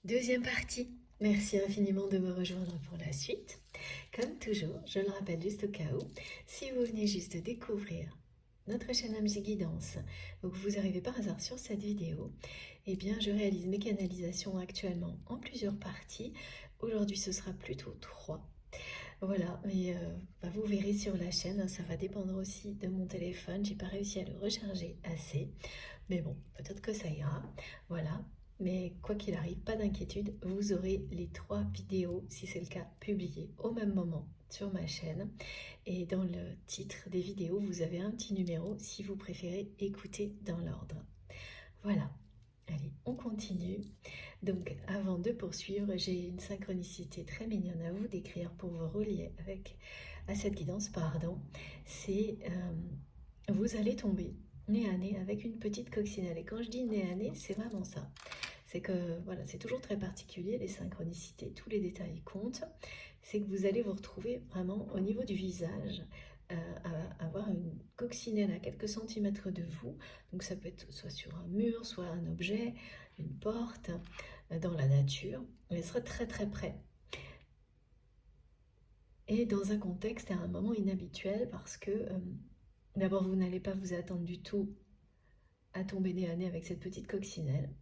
Deuxième partie. Merci infiniment de me rejoindre pour la suite. Comme toujours, je le rappelle juste au cas où, si vous venez juste de découvrir notre chaîne MJ Guidance ou que vous arrivez par hasard sur cette vidéo, eh bien je réalise mes canalisations actuellement en plusieurs parties. Aujourd'hui ce sera plutôt 3. Voilà, mais vous verrez sur la chaîne, ça va dépendre aussi de mon téléphone. J'ai pas réussi à le recharger assez, mais bon, peut-être que ça ira. Voilà, mais quoi qu'il arrive, pas d'inquiétude, vous aurez les 3 vidéos, si c'est le cas, publiées au même moment sur ma chaîne. Et dans le titre des vidéos, vous avez un petit numéro si vous préférez écouter dans l'ordre. Voilà, allez, on continue. Donc, avant de poursuivre, j'ai une synchronicité très mignonne à vous décrire pour vous relier à cette guidance, pardon. C'est, vous allez tomber nez à nez avec une petite coccinelle. Et quand je dis nez à nez, c'est vraiment ça. C'est que, voilà, c'est toujours très particulier, les synchronicités, tous les détails comptent. C'est que vous allez vous retrouver vraiment au niveau du visage, à avoir une coccinelle à quelques centimètres de vous. Donc ça peut être soit sur un mur, soit un objet, une porte, dans la nature. Elle sera très très près. Et dans un contexte et à un moment inhabituel parce que d'abord vous n'allez pas vous attendre du tout à tomber nez à nez avec cette petite coccinelle.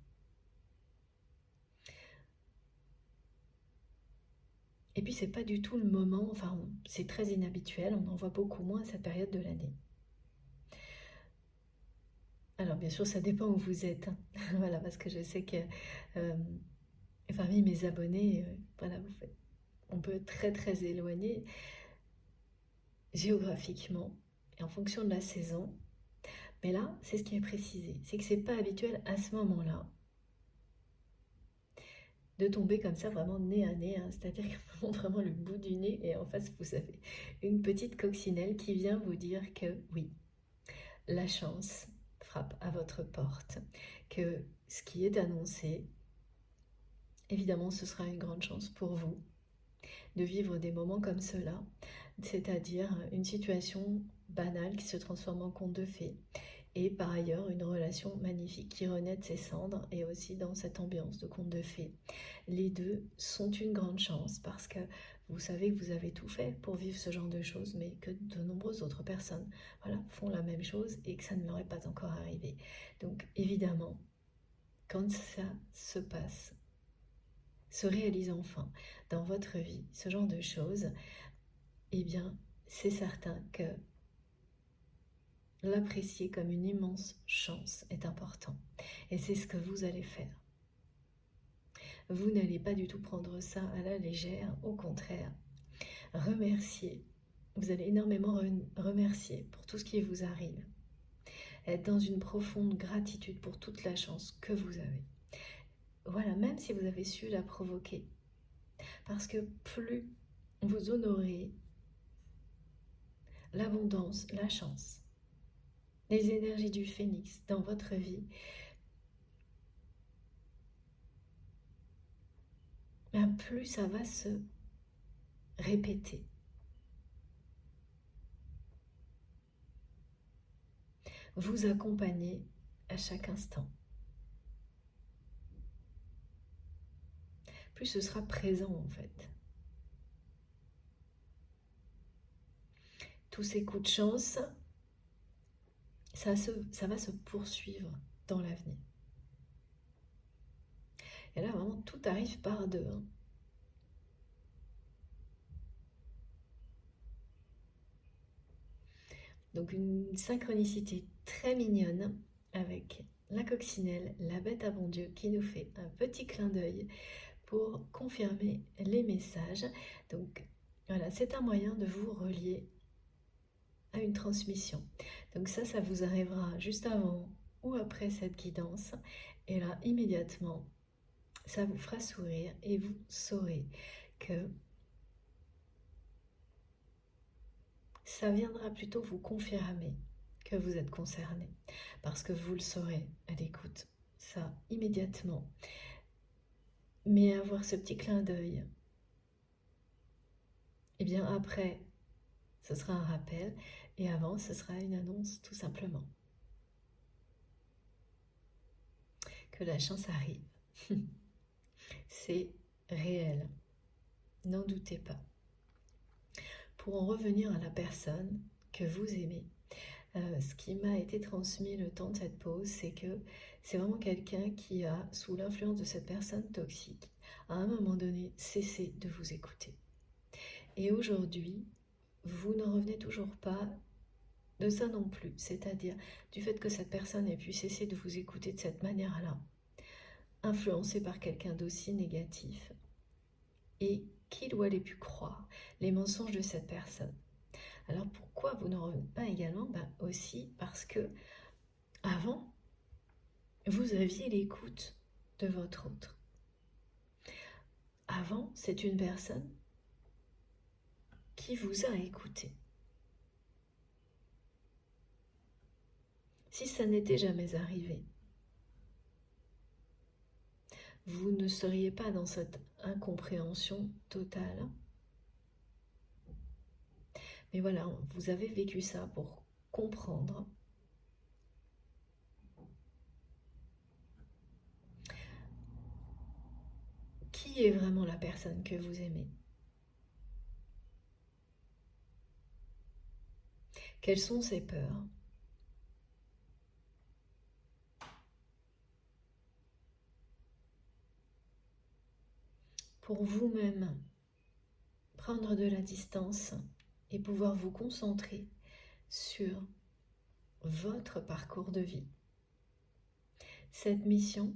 Et puis c'est pas du tout le moment, enfin c'est très inhabituel, on en voit beaucoup moins à cette période de l'année. Alors bien sûr ça dépend où vous êtes, hein. Voilà, parce que je sais que parmi mes abonnés, voilà, on peut être très très éloigné géographiquement et en fonction de la saison. Mais là, c'est ce qui est précisé, c'est que c'est pas habituel à ce moment-là de tomber comme ça vraiment nez à nez, hein. C'est-à-dire qu'on montre vraiment le bout du nez et en face vous avez une petite coccinelle qui vient vous dire que oui, la chance frappe à votre porte, que ce qui est annoncé, évidemment ce sera une grande chance pour vous de vivre des moments comme cela, c'est-à-dire une situation banale qui se transforme en conte de fées, et par ailleurs une relation magnifique qui renaît de ses cendres et aussi dans cette ambiance de conte de fées. Les deux sont une grande chance parce que vous savez que vous avez tout fait pour vivre ce genre de choses, mais que de nombreuses autres personnes, voilà, font la même chose et que ça ne leur est pas encore arrivé. Donc évidemment, quand ça se passe, se réalise enfin dans votre vie, ce genre de choses, eh bien, c'est certain que l'apprécier comme une immense chance est important. Et c'est ce que vous allez faire. Vous n'allez pas du tout prendre ça à la légère, au contraire. Remercier. Vous allez énormément remercier pour tout ce qui vous arrive. Être dans une profonde gratitude pour toute la chance que vous avez. Voilà, même si vous avez su la provoquer. Parce que plus vous honorez l'abondance, la chance, les énergies du phénix dans votre vie, plus ça va se répéter. Vous accompagner à chaque instant. Plus ce sera présent en fait. Tous ces coups de chance, ça va se poursuivre dans l'avenir. Et là vraiment tout arrive par deux, hein. Donc une synchronicité très mignonne avec la coccinelle, la bête à bon Dieu qui nous fait un petit clin d'œil pour confirmer les messages. Donc voilà, c'est un moyen de vous relier à une transmission. Donc ça vous arrivera juste avant ou après cette guidance. Et là, immédiatement, ça vous fera sourire et vous saurez que ça viendra plutôt vous confirmer que vous êtes concerné. Parce que vous le saurez à l'écoute, ça immédiatement. Mais avoir ce petit clin d'œil, et bien après, ce sera un rappel, et avant, ce sera une annonce tout simplement. Que la chance arrive. c'est réel. N'en doutez pas. Pour en revenir à la personne que vous aimez, ce qui m'a été transmis le temps de cette pause, c'est que c'est vraiment quelqu'un qui a, sous l'influence de cette personne toxique, à un moment donné, cessé de vous écouter. Et aujourd'hui, vous n'en revenez toujours pas de ça non plus, c'est-à-dire du fait que cette personne ait pu cesser de vous écouter de cette manière-là, influencée par quelqu'un d'aussi négatif, et qu'il ou elle ait pu croire les mensonges de cette personne. Alors pourquoi vous n'en revenez pas également? Aussi parce que avant, vous aviez l'écoute de votre autre. Avant, c'est une personne qui vous a écouté. Si ça n'était jamais arrivé, vous ne seriez pas dans cette incompréhension totale. Mais voilà, vous avez vécu ça pour comprendre qui est vraiment la personne que vous aimez. Quelles sont ses peurs? Pour vous-même, prendre de la distance et pouvoir vous concentrer sur votre parcours de vie. Cette mission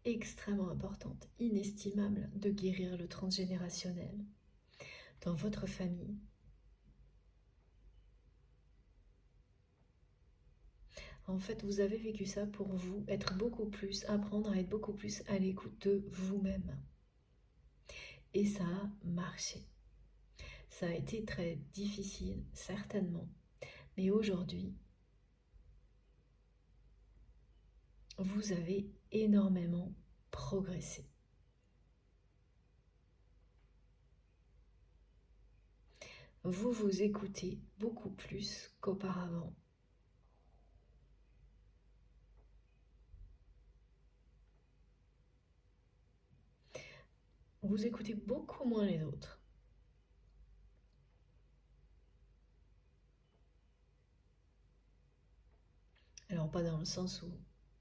extrêmement importante, inestimable, de guérir le transgénérationnel dans votre famille. En fait, vous avez vécu ça pour vous, être beaucoup plus, apprendre à être beaucoup plus à l'écoute de vous-même. Et ça a marché. Ça a été très difficile, certainement. Mais aujourd'hui, vous avez énormément progressé. Vous vous écoutez beaucoup plus qu'auparavant. Vous écoutez beaucoup moins les autres. Alors pas dans le sens où,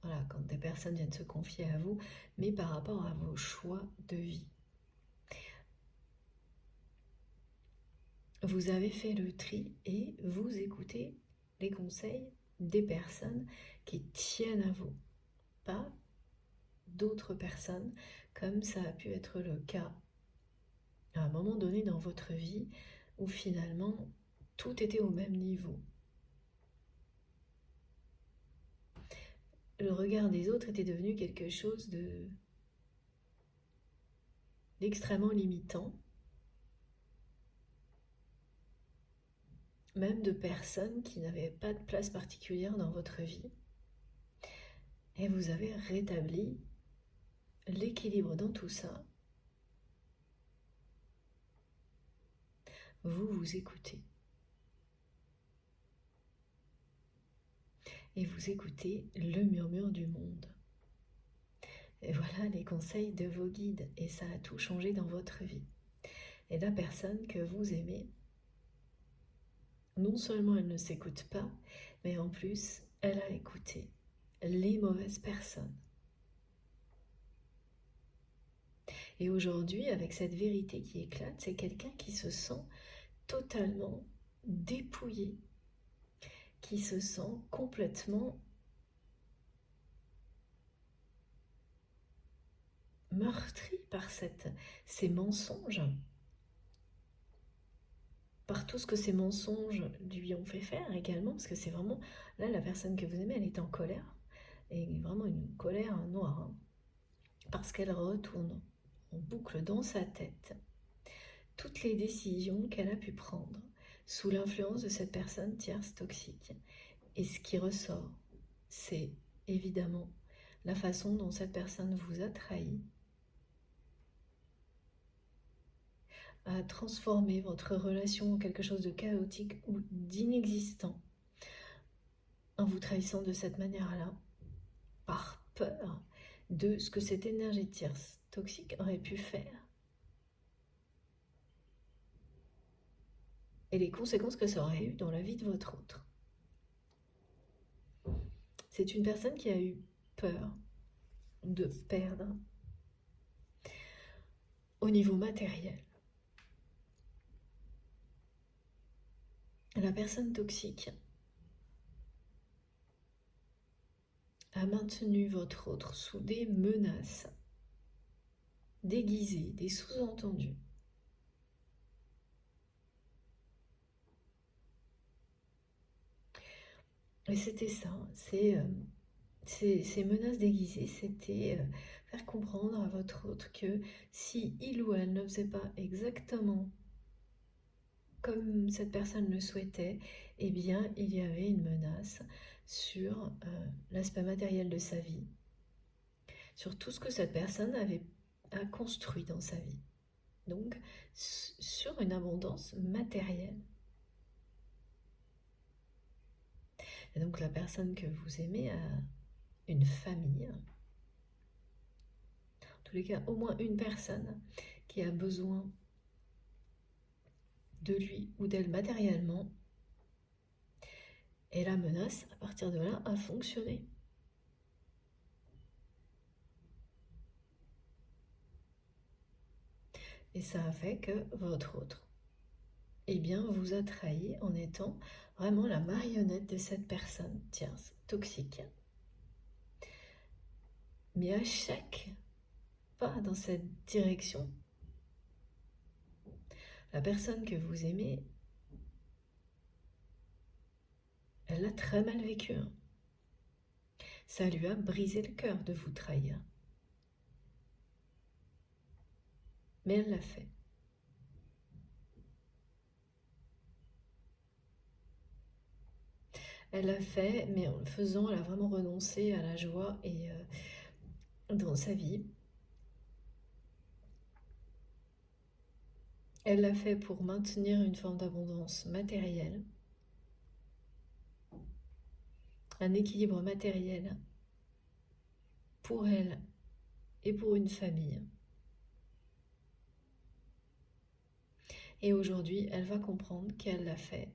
voilà, quand des personnes viennent se confier à vous, mais par rapport à vos choix de vie. Vous avez fait le tri et vous écoutez les conseils des personnes qui tiennent à vous, pas d'autres personnes, comme ça a pu être le cas à un moment donné dans votre vie où finalement tout était au même niveau. Le regard des autres était devenu quelque chose d'extrêmement limitant, même de personnes qui n'avaient pas de place particulière dans votre vie. Et vous avez rétabli l'équilibre dans tout ça. Vous vous écoutez. Et vous écoutez le murmure du monde. Et voilà les conseils de vos guides. Et ça a tout changé dans votre vie. Et la personne que vous aimez, non seulement elle ne s'écoute pas, mais en plus, elle a écouté les mauvaises personnes. Et aujourd'hui, avec cette vérité qui éclate, c'est quelqu'un qui se sent totalement dépouillé, qui se sent complètement meurtri par ces mensonges, par tout ce que ces mensonges lui ont fait faire également, parce que c'est vraiment, là, la personne que vous aimez, elle est en colère, et vraiment une colère noire, hein, parce qu'elle retourne en boucle dans sa tête toutes les décisions qu'elle a pu prendre sous l'influence de cette personne tierce toxique. Et ce qui ressort, c'est évidemment la façon dont cette personne vous a trahi, a transformé votre relation en quelque chose de chaotique ou d'inexistant, en vous trahissant de cette manière-là, par peur de ce que cette énergie tierce toxique aurait pu faire et les conséquences que ça aurait eu dans la vie de votre autre. C'est une personne qui a eu peur de perdre au niveau matériel. La personne toxique a maintenu votre autre sous des menaces déguisées, des sous-entendus. Et c'était ça, ces menaces déguisées, c'était faire comprendre à votre autre que si il ou elle ne faisait pas exactement comme cette personne le souhaitait, eh bien il y avait une menace sur l'aspect matériel de sa vie, sur tout ce que cette personne a construit dans sa vie. Donc sur une abondance matérielle. Et donc la personne que vous aimez a une famille, en tous les cas au moins une personne qui a besoin de lui ou d'elle matériellement, et la menace à partir de là a fonctionné. Et ça a fait que votre autre, eh bien, vous a trahi en étant vraiment la marionnette de cette personne tierce, toxique. Mais à chaque pas dans cette direction, la personne que vous aimez, elle l'a très mal vécu. Ça lui a brisé le cœur de vous trahir. Mais elle l'a fait. Elle l'a fait, mais en le faisant, elle a vraiment renoncé à la joie et dans sa vie. Elle l'a fait pour maintenir une forme d'abondance matérielle, un équilibre matériel pour elle et pour une famille. Et aujourd'hui, elle va comprendre qu'elle l'a fait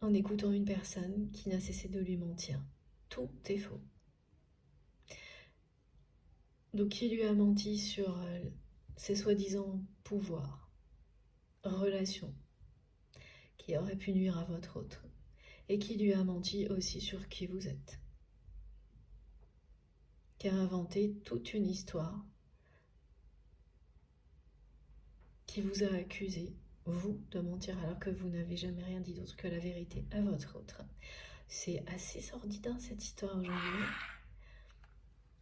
en écoutant une personne qui n'a cessé de lui mentir. Tout est faux. Donc, qui lui a menti sur ses soi-disant pouvoirs, relations, qui auraient pu nuire à votre autre, et qui lui a menti aussi sur qui vous êtes, qui a inventé toute une histoire, qui vous a accusé, vous, de mentir alors que vous n'avez jamais rien dit d'autre que la vérité à votre autre. C'est assez sordide cette histoire aujourd'hui,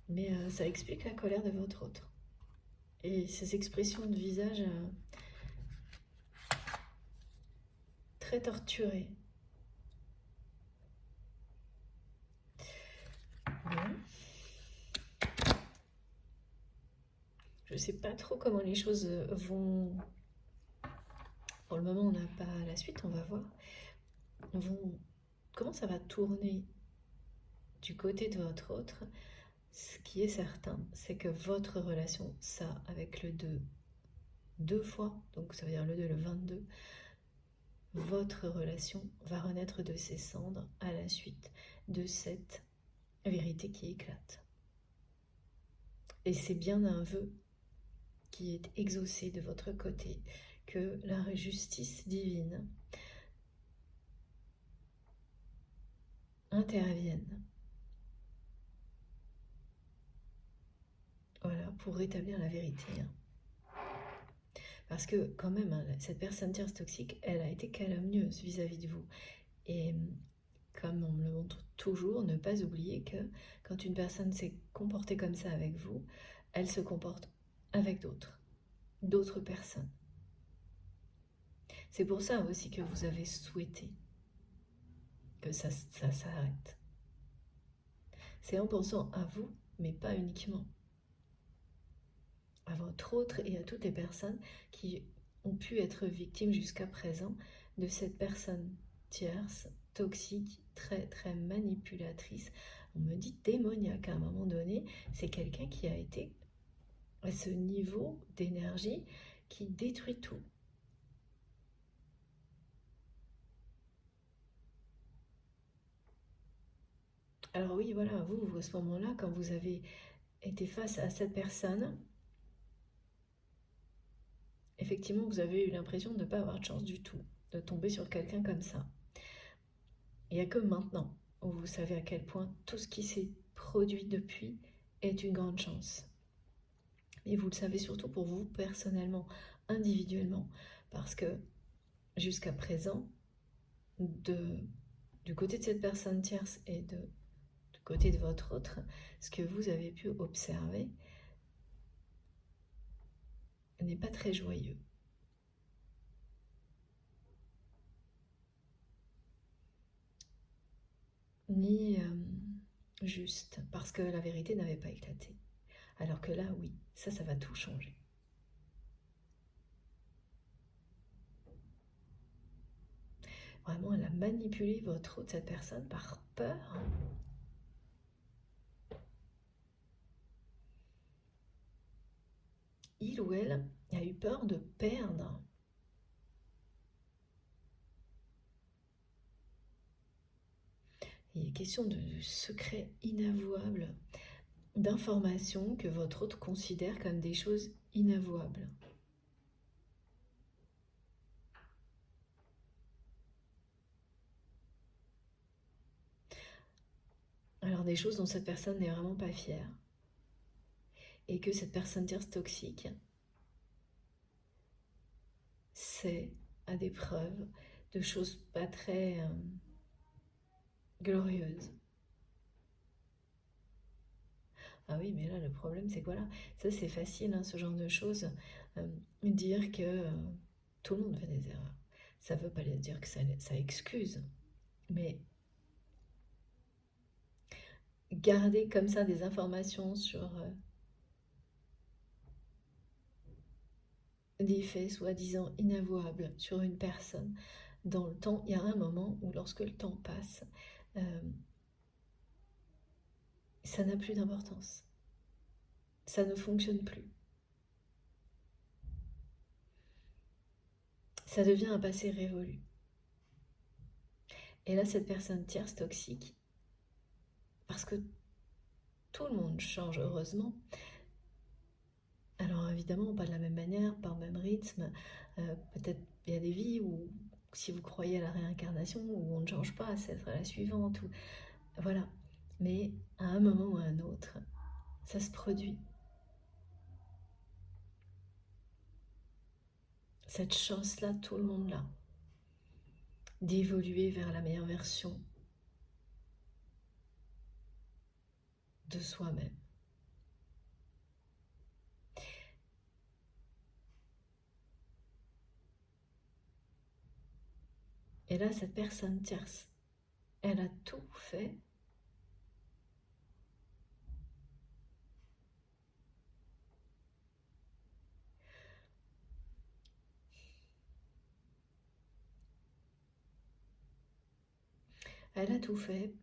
mais ça explique la colère de votre autre. Et ces expressions de visage très torturées. Bon. Je sais pas trop comment les choses vont. Pour le moment, on n'a pas la suite, on va voir. Comment ça va tourner du côté de votre autre. Ce qui est certain, c'est que votre relation, ça, avec le 2, deux fois, donc ça veut dire le 2, le 22, votre relation va renaître de ses cendres à la suite de cette vérité qui éclate. Et c'est bien un vœu qui est exaucé de votre côté, que la justice divine intervienne. Voilà, pour rétablir la vérité. Parce que quand même, cette personne tierce toxique, elle a été calomnieuse vis-à-vis de vous. Et comme on me le montre toujours, ne pas oublier que quand une personne s'est comportée comme ça avec vous, elle se comporte avec d'autres personnes. C'est pour ça aussi que vous avez souhaité que ça s'arrête. C'est en pensant à vous, mais pas uniquement. À votre autre et à toutes les personnes qui ont pu être victimes jusqu'à présent de cette personne tierce toxique, très très manipulatrice. On me dit démoniaque à un moment donné. C'est quelqu'un qui a été à ce niveau d'énergie qui détruit tout. Alors oui, voilà, vous, à ce moment-là, quand vous avez été face à cette personne, effectivement, vous avez eu l'impression de ne pas avoir de chance du tout, de tomber sur quelqu'un comme ça. Il n'y a que maintenant où vous savez à quel point tout ce qui s'est produit depuis est une grande chance. Et vous le savez surtout pour vous personnellement, individuellement, parce que jusqu'à présent, du côté de cette personne tierce et du côté de votre autre, ce que vous avez pu observer n'est pas très joyeux. Ni juste, parce que la vérité n'avait pas éclaté. Alors que là, oui, ça va tout changer. Vraiment, elle a manipulé votre autre, cette personne, par peur. Il ou elle a eu peur de perdre. Il est question de secrets inavouables, d'informations que votre autre considère comme des choses inavouables. Alors des choses dont cette personne n'est vraiment pas fière. Et que cette personne tierce toxique, c'est à des preuves de choses pas très glorieuses. Ah oui, mais là, le problème, c'est que voilà, ça c'est facile, hein, ce genre de choses. Dire que tout le monde fait des erreurs. Ça ne veut pas dire que ça excuse, mais garder comme ça des informations sur des faits soi-disant inavouables sur une personne, dans le temps, il y a un moment où lorsque le temps passe, ça n'a plus d'importance. Ça ne fonctionne plus. Ça devient un passé révolu. Et là, cette personne tierce toxique, parce que tout le monde change heureusement, alors évidemment pas de la même manière, pas au même rythme, peut-être il y a des vies où si vous croyez à la réincarnation, où on ne change pas, ça sera la suivante, ou voilà. Mais à un moment ou à un autre, ça se produit. Cette chance-là, tout le monde l'a, d'évoluer vers la meilleure version de soi-même. Et là, cette personne tierce, elle a tout fait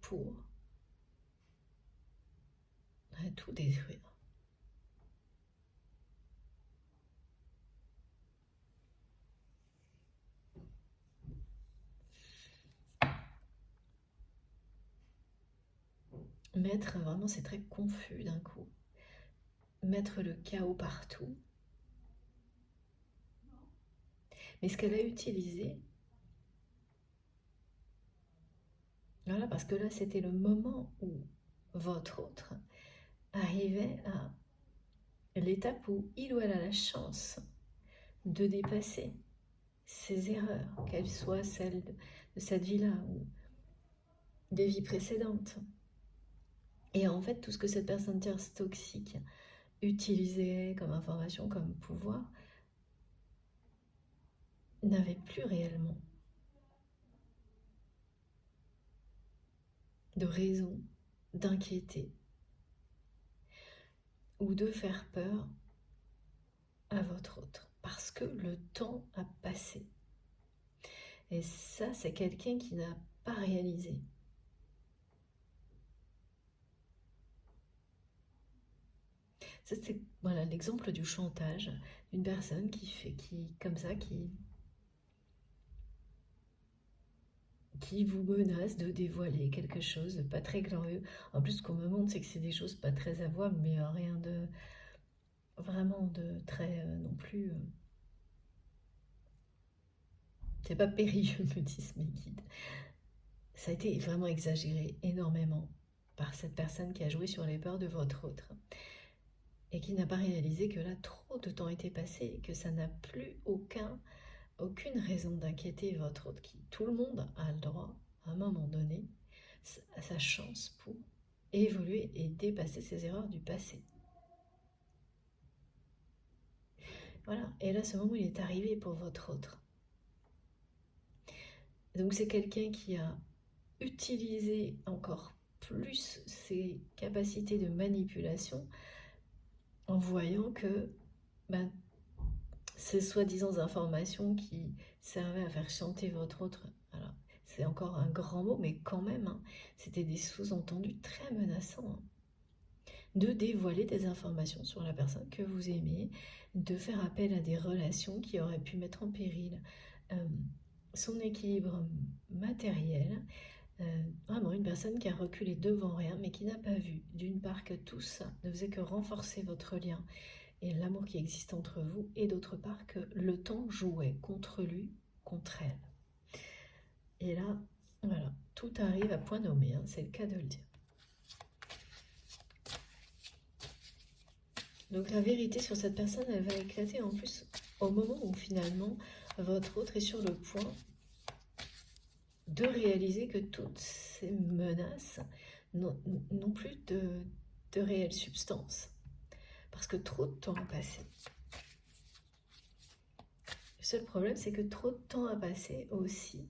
pour tout détruire. Mettre, vraiment c'est très confus d'un coup, mettre le chaos partout. Mais ce qu'elle a utilisé, voilà, parce que là c'était le moment où votre autre arrivait à l'étape où il ou elle a la chance de dépasser ses erreurs, qu'elles soient celles de cette vie-là ou des vies précédentes. Et en fait, tout ce que cette personne tierce toxique utilisait comme information, comme pouvoir, n'avait plus réellement de raison d'inquiéter ou de faire peur à votre autre, parce que le temps a passé. Et ça, c'est quelqu'un qui n'a pas réalisé. Ça, c'est voilà, l'exemple du chantage d'une personne comme ça, qui vous menace de dévoiler quelque chose de pas très glorieux. En plus, ce qu'on me montre, c'est que c'est des choses pas très avouables, mais rien de vraiment de très non plus. C'est pas périlleux, me disent mes guides. Ça a été vraiment exagéré énormément par cette personne qui a joué sur les peurs de votre autre et qui n'a pas réalisé que là, trop de temps était passé et que ça n'a plus aucune raison d'inquiéter votre autre, qui tout le monde a le droit, à un moment donné, à sa chance pour évoluer et dépasser ses erreurs du passé. Voilà, et là, ce moment, il est arrivé pour votre autre. Donc c'est quelqu'un qui a utilisé encore plus ses capacités de manipulation en voyant que ben, ces soi-disant informations qui servaient à faire chanter votre autre, alors c'est encore un grand mot, mais quand même, hein, c'était des sous-entendus très menaçants. Hein, de dévoiler des informations sur la personne que vous aimez, de faire appel à des relations qui auraient pu mettre en péril son équilibre matériel. Vraiment une personne qui a reculé devant rien, mais qui n'a pas vu, d'une part, que tout ça ne faisait que renforcer votre lien et l'amour qui existe entre vous, et d'autre part que le temps jouait contre lui, contre elle. Et là, voilà, tout arrive à point nommé, hein, c'est le cas de le dire. Donc la vérité sur cette personne, elle va éclater en plus au moment où finalement votre autre est sur le point de réaliser que toutes ces menaces n'ont plus de réelle substance. Parce que trop de temps a passé. Le seul problème, c'est que trop de temps a passé aussi.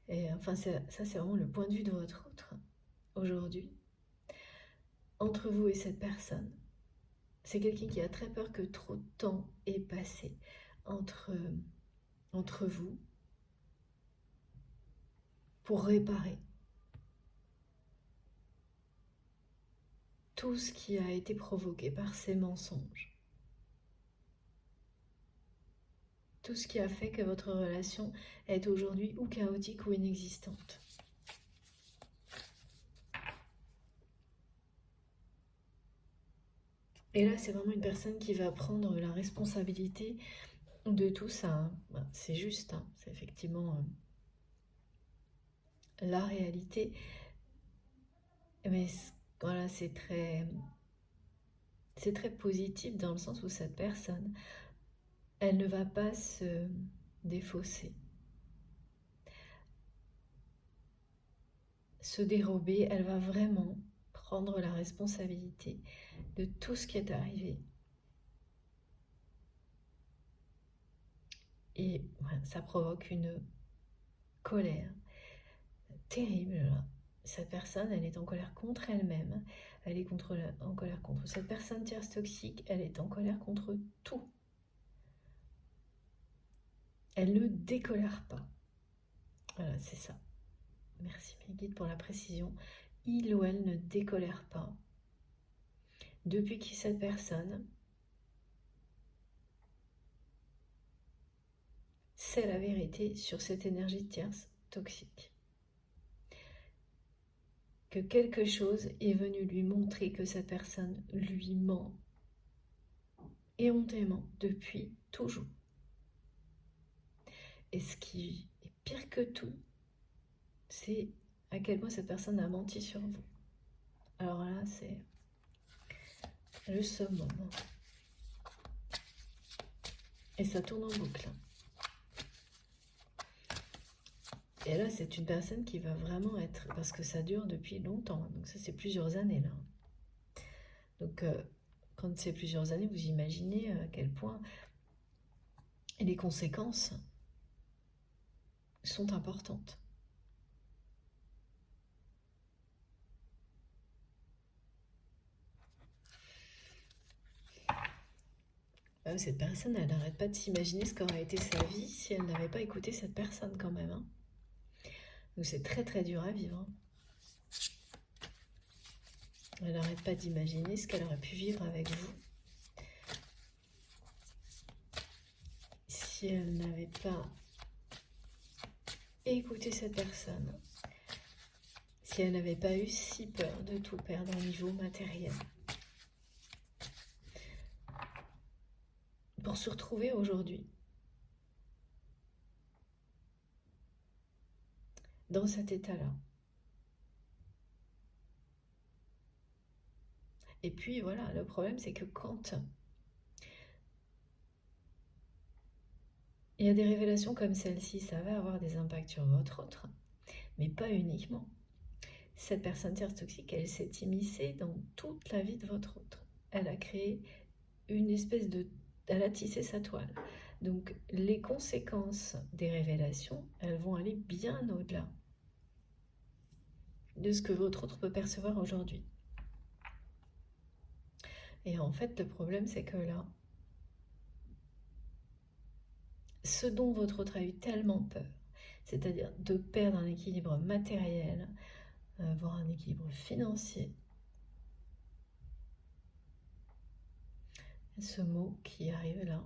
Et enfin, ça, c'est vraiment le point de vue de votre autre aujourd'hui. Entre vous et cette personne, c'est quelqu'un qui a très peur que trop de temps ait passé entre vous pour réparer tout ce qui a été provoqué par ces mensonges. Tout ce qui a fait que votre relation est aujourd'hui ou chaotique ou inexistante. Et là, c'est vraiment une personne qui va prendre la responsabilité de tout ça. C'est juste, hein, c'est effectivement la réalité. Mais voilà, c'est très positif dans le sens où cette personne, elle ne va pas se défausser, se dérober, elle va vraiment prendre la responsabilité de tout ce qui est arrivé. Et voilà, ça provoque une colère terrible. Là. Cette personne, elle est en colère contre elle-même, elle est en colère contre cette personne tierce toxique, elle est en colère contre tout. Elle ne décolère pas. Voilà, c'est ça. Merci mes guides pour la précision. Il ou elle ne décolère pas. Depuis que cette personne sait la vérité sur cette énergie tierce toxique. Que quelque chose est venu lui montrer que cette personne lui ment éhontément depuis toujours. Et ce qui est pire que tout, c'est à quel point cette personne a menti sur vous. Alors là, c'est le summum. Et ça tourne en boucle. Et là, c'est une personne qui va vraiment être... Parce que ça dure depuis longtemps. Donc ça, c'est plusieurs années, là. Donc, quand c'est plusieurs années, vous imaginez à quel point les conséquences sont importantes. Cette personne, elle n'arrête pas de s'imaginer ce qu'aurait été sa vie si elle n'avait pas écouté cette personne quand même. Hein. Donc c'est très très dur à vivre, hein. Elle n'arrête pas d'imaginer ce qu'elle aurait pu vivre avec vous si elle n'avait pas écouté cette personne, si elle n'avait pas eu si peur de tout perdre au niveau matériel. Pour se retrouver aujourd'hui dans cet état-là. Et puis voilà, le problème c'est que quand il y a des révélations comme celle-ci, ça va avoir des impacts sur votre autre, mais pas uniquement. Cette personne tierce toxique, elle s'est immiscée dans toute la vie de votre autre. Elle a créé une espèce de... Elle a tissé sa toile. Donc les conséquences des révélations, elles vont aller bien au-delà de ce que votre autre peut percevoir aujourd'hui. Et en fait, le problème, c'est que là, ce dont votre autre a eu tellement peur, c'est-à-dire de perdre un équilibre matériel, voire un équilibre financier, ce mot qui arrive là,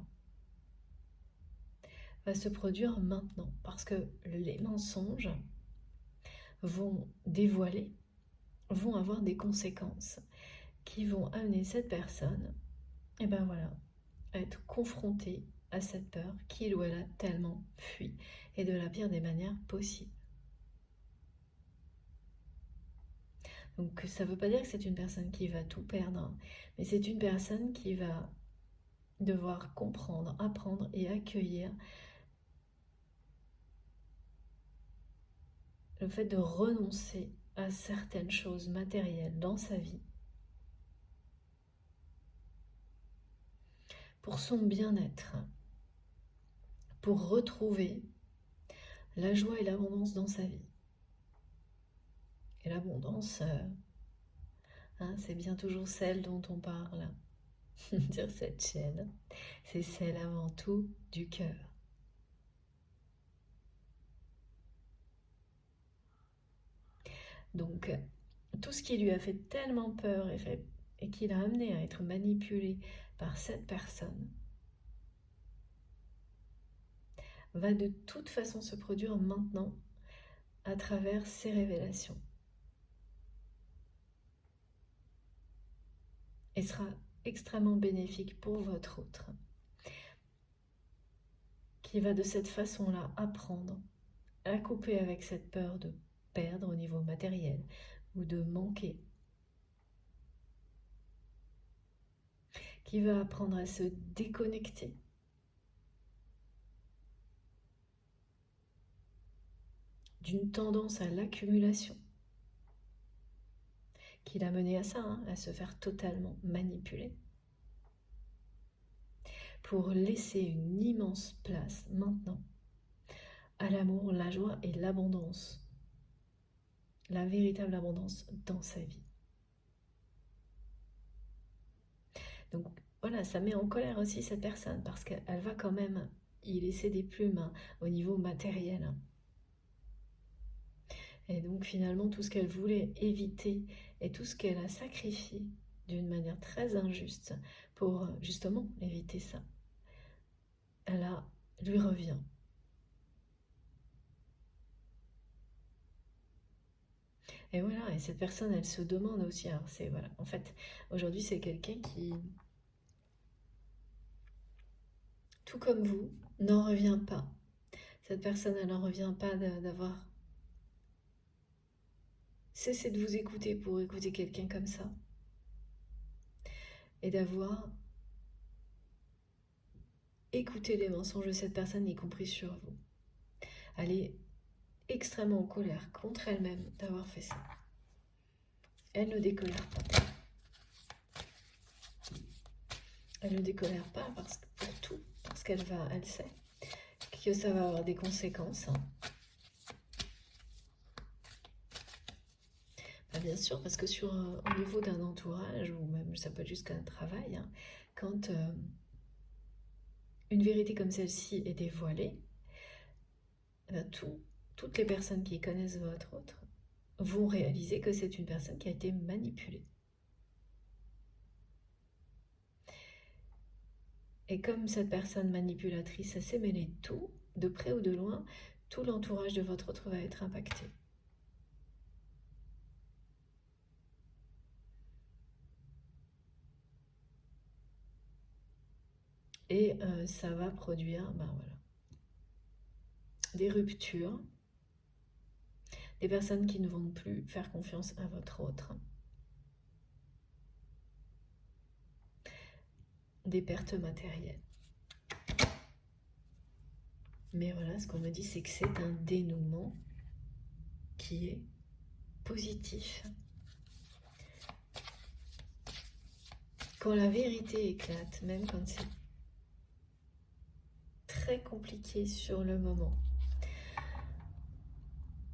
va se produire maintenant, parce que les mensonges vont dévoiler, vont avoir des conséquences qui vont amener cette personne, et ben voilà, à être confrontée à cette peur qu'il ou elle a tellement fui, et de la pire des manières possibles. Donc ça ne veut pas dire que c'est une personne qui va tout perdre, mais c'est une personne qui va devoir comprendre, apprendre et accueillir le fait de renoncer à certaines choses matérielles dans sa vie pour son bien-être, pour retrouver la joie et l'abondance dans sa vie. Et l'abondance, c'est bien toujours celle dont on parle sur cette chaîne. C'est celle avant tout du cœur. Donc, tout ce qui lui a fait tellement peur et qui l'a amené à être manipulé par cette personne va de toute façon se produire maintenant à travers ces révélations. Et sera extrêmement bénéfique pour votre autre, qui va de cette façon-là apprendre à couper avec cette peur de perdre au niveau matériel ou de manquer, qui va apprendre à se déconnecter d'une tendance à l'accumulation qui l'a mené à ça, à se faire totalement manipuler, pour laisser une immense place maintenant à l'amour, la joie et l'abondance, la véritable abondance dans sa vie. Donc voilà, ça met en colère aussi cette personne parce qu'elle va quand même y laisser des plumes au niveau matériel. Et donc finalement, tout ce qu'elle voulait éviter et tout ce qu'elle a sacrifié d'une manière très injuste pour justement éviter ça, là, lui revient. Et voilà, et cette personne, elle se demande aussi, alors c'est, voilà, en fait, aujourd'hui, c'est quelqu'un qui, tout comme vous, n'en revient pas. Cette personne, elle n'en revient pas d'avoir cessé de vous écouter pour écouter quelqu'un comme ça. Et d'avoir écouté les mensonges de cette personne, y compris sur vous. Elle est extrêmement en colère contre elle-même d'avoir fait ça. Elle ne décolère pas. Elle ne décolère pas pour tout, parce qu'elle sait que ça va avoir des conséquences. Bien sûr, parce que au niveau d'un entourage, ou même ça peut être jusqu'à un travail, quand une vérité comme celle-ci est dévoilée, tout toutes les personnes qui connaissent votre autre vont réaliser que c'est une personne qui a été manipulée. Et comme cette personne manipulatrice s'est mêlée de tout, de près ou de loin, tout l'entourage de votre autre va être impacté. Et ça va produire des ruptures, des personnes qui ne vont plus faire confiance à votre autre, des pertes matérielles. Mais voilà, ce qu'on me dit, c'est que c'est un dénouement qui est positif. Quand la vérité éclate, même quand c'est très compliqué sur le moment,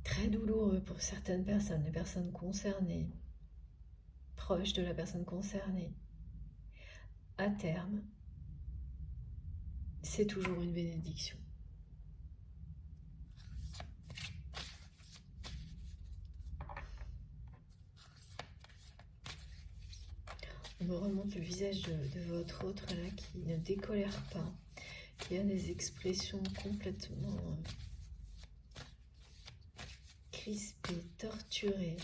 très douloureux pour certaines personnes, les personnes concernées, proches de la personne concernée, à terme, c'est toujours une bénédiction. On me remonte le visage de votre autre là qui ne décolère pas, qui a des expressions complètement crispées, torturées.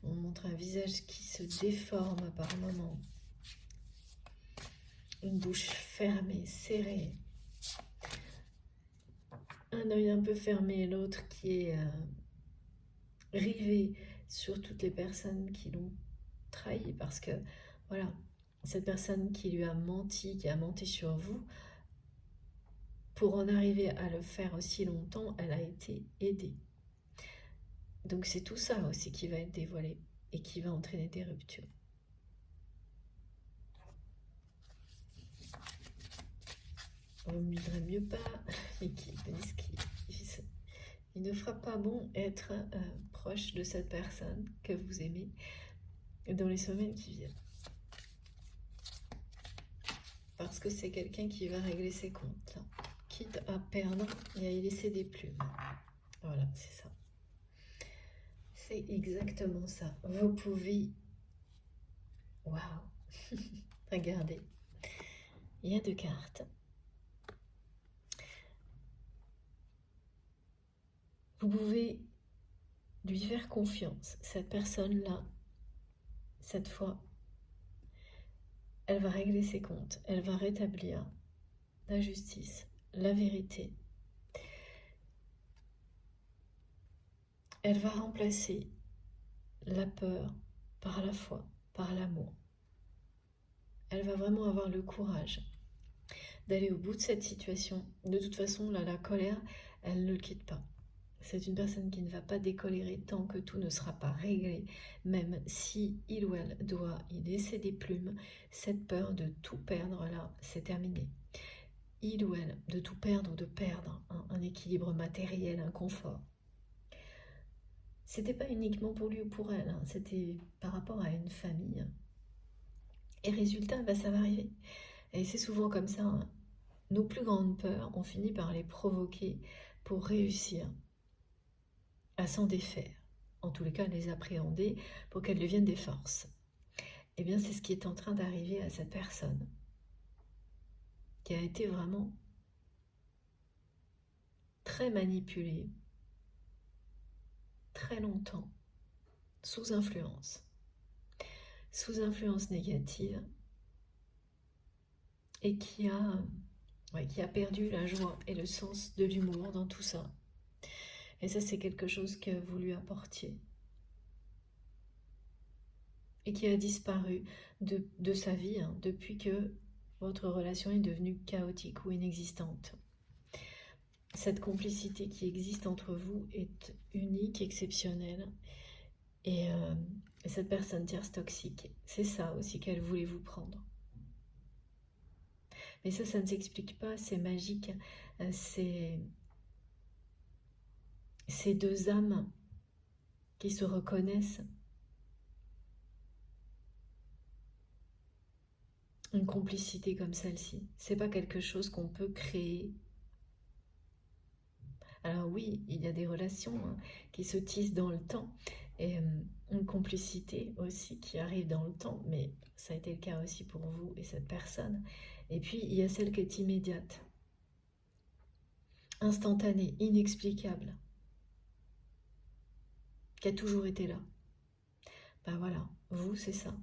On montre un visage qui se déforme par moments. Une bouche fermée, serrée. Un œil un peu fermé, l'autre qui est rivé sur toutes les personnes qui l'ont trahi. Parce que, voilà, cette personne qui lui a menti, qui a menti sur vous, pour en arriver à le faire aussi longtemps, elle a été aidée. Donc c'est tout ça aussi qui va être dévoilé et qui va entraîner des ruptures. Vous me direz mieux pas, mais qui disent qu'il ne fera pas bon être proche de cette personne que vous aimez dans les semaines qui viennent. Parce que c'est quelqu'un qui va régler ses comptes, là. Quitte à perdre et à y laisser des plumes. Voilà, c'est ça. C'est exactement ça. Vous pouvez... Waouh. Regardez. Il y a 2 cartes. Vous pouvez lui faire confiance. Cette personne-là, cette fois, elle va régler ses comptes. Elle va rétablir la justice, la vérité. Elle va remplacer la peur par la foi, par l'amour. Elle va vraiment avoir le courage d'aller au bout de cette situation. De toute façon, là, la colère, elle ne le quitte pas. C'est une personne qui ne va pas décolérer tant que tout ne sera pas réglé, même si il ou elle doit y laisser des plumes. Cette peur de tout perdre, là, c'est terminé. Il ou elle, de tout perdre ou de perdre un équilibre matériel, un confort. C'était pas uniquement pour lui ou pour elle, c'était par rapport à une famille. Et résultat, ça va arriver. Et c'est souvent comme ça. Nos plus grandes peurs, on finit par les provoquer pour réussir à s'en défaire. En tous les cas, les appréhender pour qu'elles deviennent des forces. Eh bien, c'est ce qui est en train d'arriver à cette personne qui a été vraiment très manipulée, très longtemps, sous influence négative, et qui a perdu la joie et le sens de l'humour dans tout ça. Et ça, c'est quelque chose que vous lui apportiez. Et qui a disparu de sa vie depuis que votre relation est devenue chaotique ou inexistante. Cette complicité qui existe entre vous est unique, exceptionnelle. Et cette personne tierce toxique, c'est ça aussi qu'elle voulait vous prendre. Mais ça ne s'explique pas, c'est magique. C'est ces 2 âmes qui se reconnaissent. Une complicité comme celle-ci, c'est pas quelque chose qu'on peut créer Alors oui, il y a des relations qui se tissent dans le temps et une complicité aussi qui arrive dans le temps, mais ça a été le cas aussi pour vous et cette personne. Et puis il y a celle qui est immédiate, instantanée, inexplicable, qui a toujours été là. Ben voilà, vous c'est ça.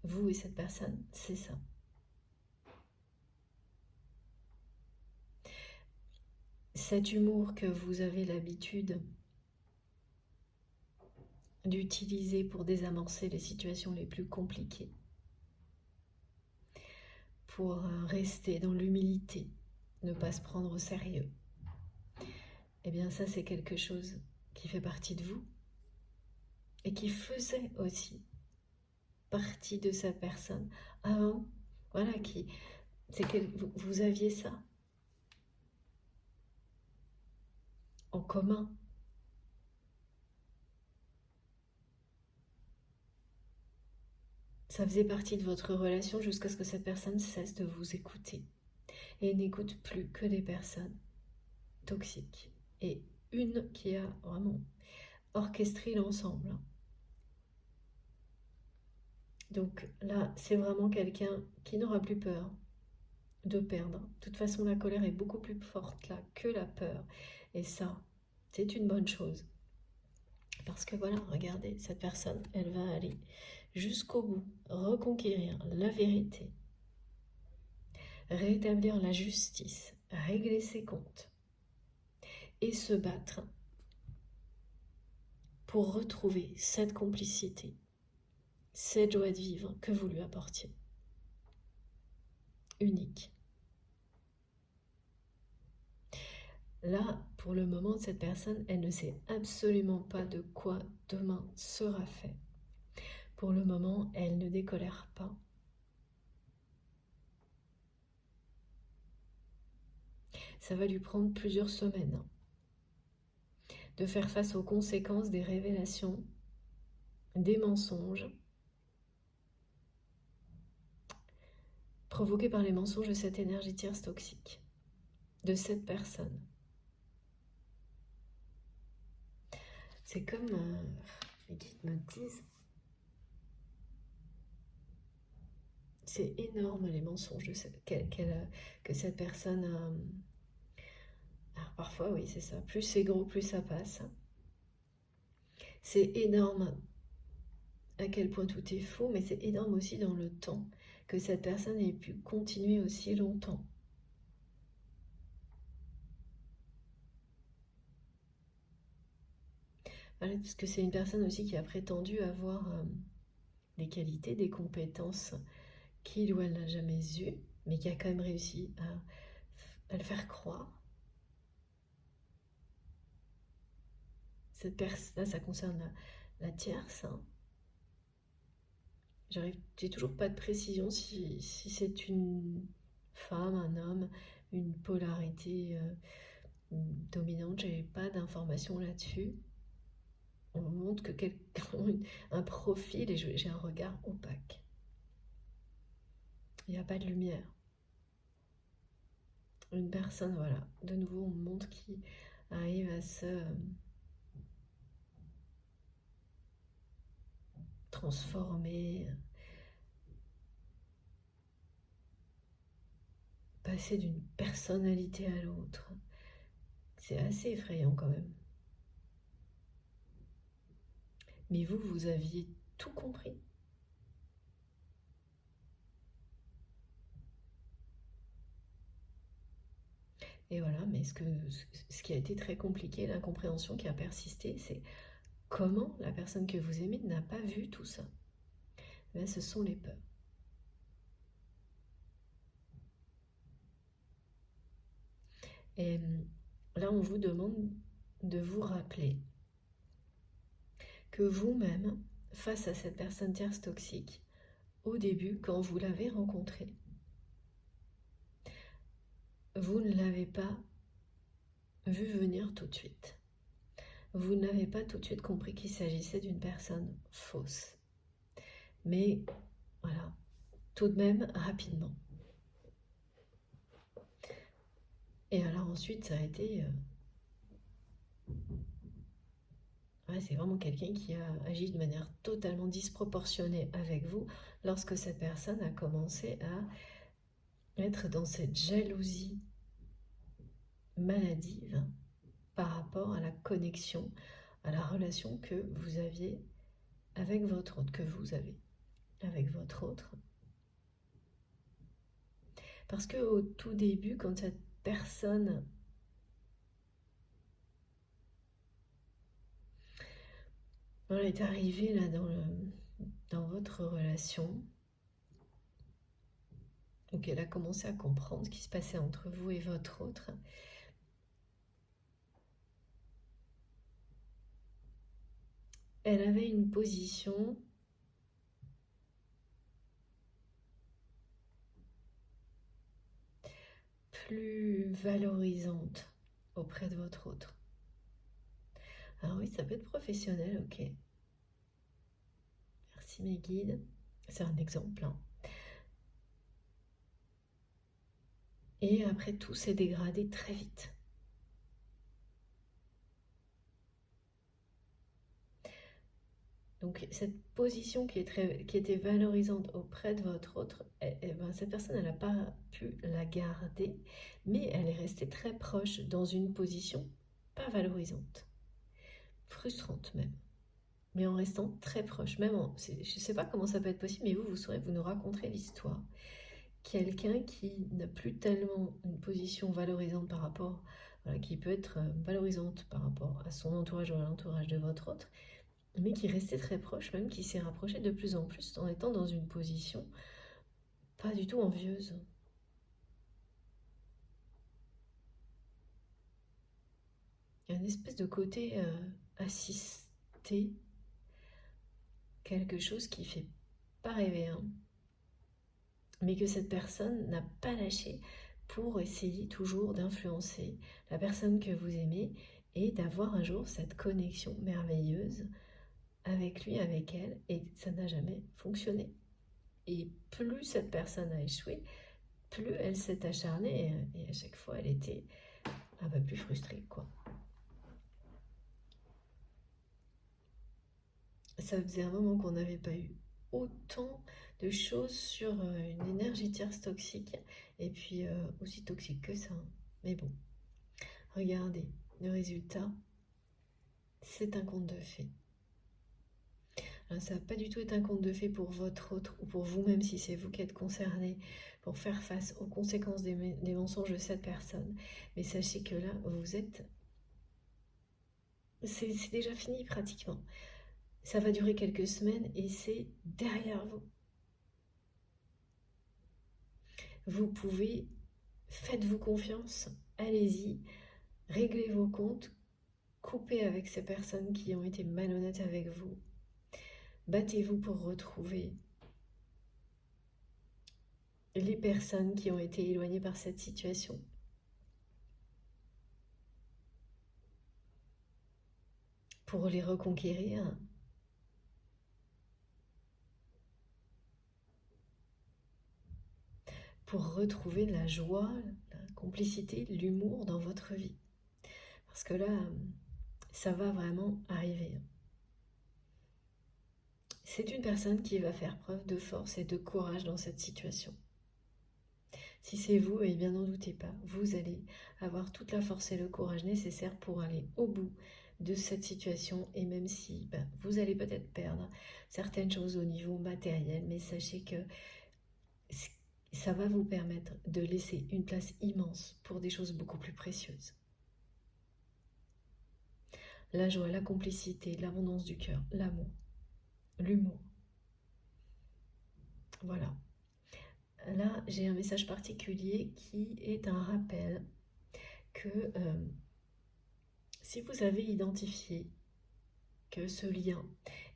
Vous et cette personne, c'est ça. Cet humour que vous avez l'habitude d'utiliser pour désamorcer les situations les plus compliquées, pour rester dans l'humilité, ne pas se prendre au sérieux. Eh bien ça c'est quelque chose qui fait partie de vous et qui faisait aussi partie de sa personne avant, voilà, c'est que vous aviez ça en commun. Ça faisait partie de votre relation jusqu'à ce que cette personne cesse de vous écouter et n'écoute plus que des personnes toxiques. Et une qui a vraiment orchestré l'ensemble. Donc là, c'est vraiment quelqu'un qui n'aura plus peur de perdre. De toute façon, la colère est beaucoup plus forte là que la peur. Et ça, c'est une bonne chose. Parce que voilà, regardez, cette personne, elle va aller jusqu'au bout, reconquérir la vérité, rétablir la justice, régler ses comptes et se battre pour retrouver cette complicité, cette joie de vivre que vous lui apportiez. Unique. Là, pour le moment, cette personne, elle ne sait absolument pas de quoi demain sera fait. Pour le moment, elle ne décolère pas. Ça va lui prendre plusieurs semaines de faire face aux conséquences des révélations, des mensonges, provoqués par les mensonges de cette énergie tierce toxique, de cette personne. C'est comme les guides me disent, c'est énorme les mensonges que cette personne a. Alors parfois, oui, c'est ça. Plus c'est gros, plus ça passe. C'est énorme à quel point tout est faux, mais c'est énorme aussi dans le temps que cette personne ait pu continuer aussi longtemps. Voilà, parce que c'est une personne aussi qui a prétendu avoir des qualités, des compétences qu'il ou elle n'a jamais eues, mais qui a quand même réussi à le faire croire. Cette personne, là, ça concerne la tierce. Hein. J'ai toujours pas de précision si c'est une femme, un homme, une polarité dominante. J'ai pas d'informations là-dessus. On me montre que quelqu'un un profil et j'ai un regard opaque. Il n'y a pas de lumière. Une personne, voilà, de nouveau, on me montre qui arrive à se transformer, passer d'une personnalité à l'autre. C'est assez effrayant quand même. Mais vous, vous aviez tout compris. Et voilà, mais ce qui a été très compliqué, l'incompréhension qui a persisté, c'est comment la personne que vous aimez n'a pas vu tout ça. Mais ce sont les peurs. Et là, on vous demande de vous rappeler que vous-même, face à cette personne tierce toxique, au début, quand vous l'avez rencontrée, vous ne l'avez pas vu venir tout de suite. Vous n'avez pas tout de suite compris qu'il s'agissait d'une personne fausse. Mais voilà, tout de même rapidement. Et alors ensuite, ça a été Ouais, c'est vraiment quelqu'un qui a agi de manière totalement disproportionnée avec vous lorsque cette personne a commencé à être dans cette jalousie maladive par rapport à la connexion, à la relation que vous aviez avec votre autre, que vous avez avec votre autre. Parce que au tout début, quand cette personne est arrivée là dans votre relation, ou qu'elle a commencé à comprendre ce qui se passait entre vous et votre autre, elle avait une position plus valorisante auprès de votre autre. Alors oui, ça peut être professionnel, ok. Merci mes guides. C'est un exemple, hein. Et après, tout s'est dégradé très vite. Donc cette position qui était valorisante auprès de votre autre, cette personne, elle n'a pas pu la garder, mais elle est restée très proche dans une position pas valorisante, frustrante même, mais en restant très proche. Même je ne sais pas comment ça peut être possible, mais vous saurez, vous nous raconterez l'histoire. Quelqu'un qui n'a plus tellement une position valorisante par rapport, voilà, qui peut être valorisante par rapport à son entourage ou à l'entourage de votre autre, mais qui restait très proche, même qui s'est rapproché de plus en plus en étant dans une position pas du tout envieuse. Il y a une espèce de côté assisté, quelque chose qui fait pas rêver, hein, mais que cette personne n'a pas lâché pour essayer toujours d'influencer la personne que vous aimez et d'avoir un jour cette connexion merveilleuse avec lui, avec elle, et ça n'a jamais fonctionné. Et plus cette personne a échoué, plus elle s'est acharnée, et à chaque fois elle était un peu plus frustrée, quoi. Ça faisait un moment qu'on n'avait pas eu autant de choses sur une énergie tierce toxique, et puis aussi toxique que ça, hein. Mais bon, regardez, le résultat, c'est un conte de fées. Alors, ça va pas du tout être un conte de fées pour votre autre ou pour vous-même si c'est vous qui êtes concerné pour faire face aux conséquences des mensonges de cette personne. Mais sachez que là, vous êtes... C'est déjà fini pratiquement. Ça va durer quelques semaines et c'est derrière vous. Vous pouvez, faites-vous confiance, allez-y, réglez vos comptes, coupez avec ces personnes qui ont été malhonnêtes avec vous. Battez-vous pour retrouver les personnes qui ont été éloignées par cette situation. Pour les reconquérir. Pour retrouver la joie, la complicité, l'humour dans votre vie. Parce que là, ça va vraiment arriver. C'est une personne qui va faire preuve de force et de courage dans cette situation. Si c'est vous, eh bien n'en doutez pas, vous allez avoir toute la force et le courage nécessaires pour aller au bout de cette situation, et même si vous allez peut-être perdre certaines choses au niveau matériel, mais sachez que ça va vous permettre de laisser une place immense pour des choses beaucoup plus précieuses. La joie, la complicité, l'abondance du cœur, l'amour, l'humour. Voilà. Là, j'ai un message particulier qui est un rappel que si vous avez identifié que ce lien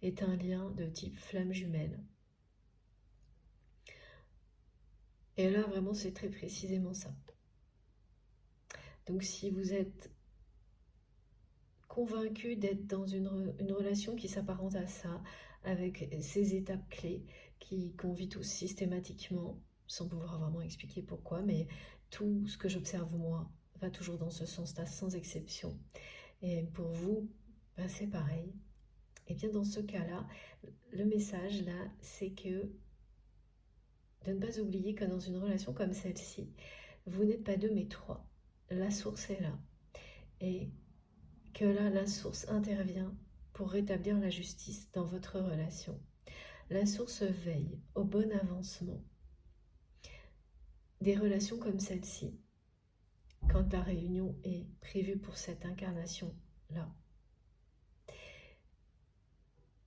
est un lien de type flamme jumelle, et là vraiment c'est très précisément ça. Donc si vous êtes convaincu d'être dans une relation qui s'apparente à ça, avec ces étapes clés qu'on vit tous systématiquement, sans pouvoir vraiment expliquer pourquoi, mais tout ce que j'observe moi va toujours dans ce sens-là, sans exception. Et pour vous, ben c'est pareil. Et bien dans ce cas-là, le message là, c'est que de ne pas oublier que dans une relation comme celle-ci, vous n'êtes pas deux mais trois. La source est là. Et que là, la source intervient pour rétablir la justice dans votre relation. La source veille au bon avancement des relations comme celle-ci, quand la réunion est prévue pour cette incarnation-là.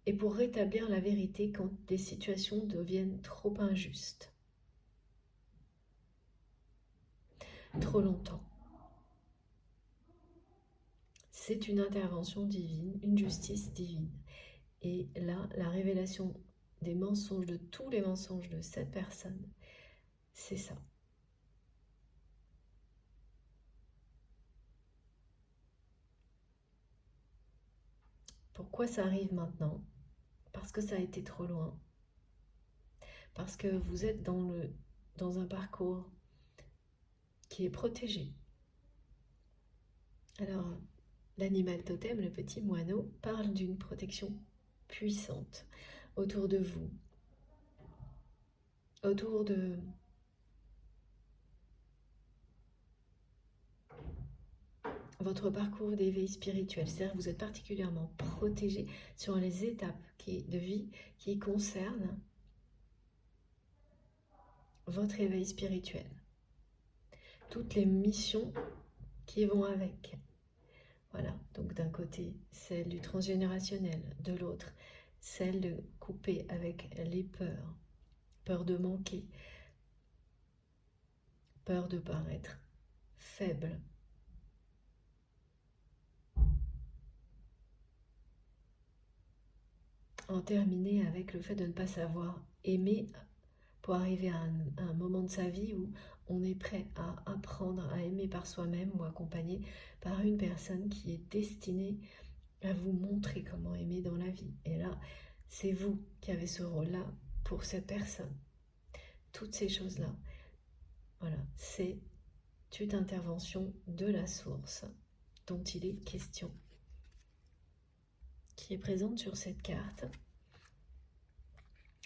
Et pour rétablir la vérité quand des situations deviennent trop injustes, trop longtemps. C'est une intervention divine, une justice divine. Et là, la révélation des mensonges, de tous les mensonges de cette personne, c'est ça. Pourquoi ça arrive maintenant? Parce que ça a été trop loin. Parce que vous êtes dans un parcours qui est protégé. Alors, l'animal totem, le petit moineau, parle d'une protection puissante autour de vous, autour de votre parcours d'éveil spirituel. C'est-à-dire que vous êtes particulièrement protégé sur les étapes de vie qui concernent votre éveil spirituel. Toutes les missions qui vont avec. Voilà, donc d'un côté, celle du transgénérationnel, de l'autre, celle de couper avec les peurs. Peur de manquer, peur de paraître faible. En terminer avec le fait de ne pas savoir aimer pour arriver à un moment de sa vie où on est prêt à apprendre à aimer par soi-même ou accompagné par une personne qui est destinée à vous montrer comment aimer dans la vie. Et là, c'est vous qui avez ce rôle-là pour cette personne. Toutes ces choses-là, voilà, c'est une intervention de la source dont il est question, qui est présente sur cette carte.